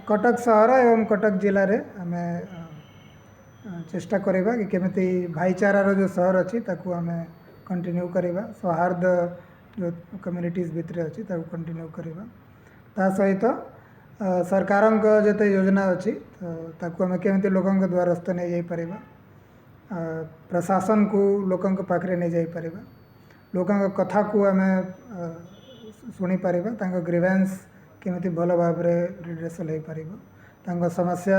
कटक सहर एवं कटक जिले में आम चेष्टा करवा कि केमी भाईचारार जो सहर अच्छी आम कंटिन्यू करवा सौहार्द जो कम्युनिटीज भितर अच्छी कंटिन्यू करवा ता सहित सरकार जो योजना अच्छी तो आम केमी लोक द्वारस्थ नहीं जापर प्रशासन को लोक पाखे नहीं जापर लोक कथा को आम शुणी पार ग्रीवेंस केमी भल भाव रिड्रेसल हो पार समस्या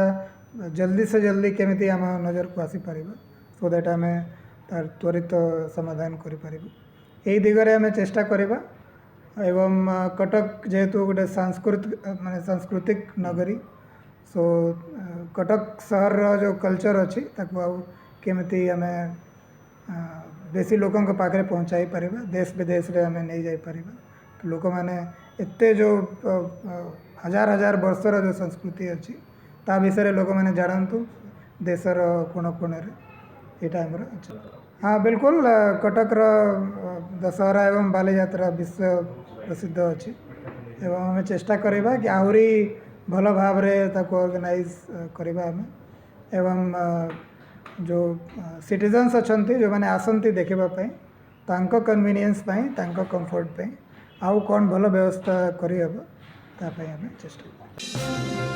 जल्दी से जल्दी केमी आम नजर को आसीपर सो दैट आम तार त्वरित समाधान करें यही दिगरे आम चेष्टा करवा एवं कटक जेहेतु गोटे सांस्कृतिक नगरी सो कटक सहर जो कल्चर अच्छी केमी आम बेसी लोकों पाखे पहुँचाई पार देश विदेश में आम नहीं जापर लोक मैंने एते जो हजार हजार वर्षर जो संस्कृति अच्छी ता विषय लोक मैंने जानतु देशर कोण कोण यहाँ आमर अच्छे हाँ बिल्कुल कटकर दशहरा एवं बालीजात्रा विश्व प्रसिद्ध अच्छी एवं आम चेष्टा करवा कि आहरी भल भाव ऑर्गेनाइज करवा आम एवं जो सिटीजन्स अच्छा जो मैंने आसती देखापी कन्वीनियंस कंफर्ट आउ कौन भल व्यवस्था करहब ताप आम चेष्टा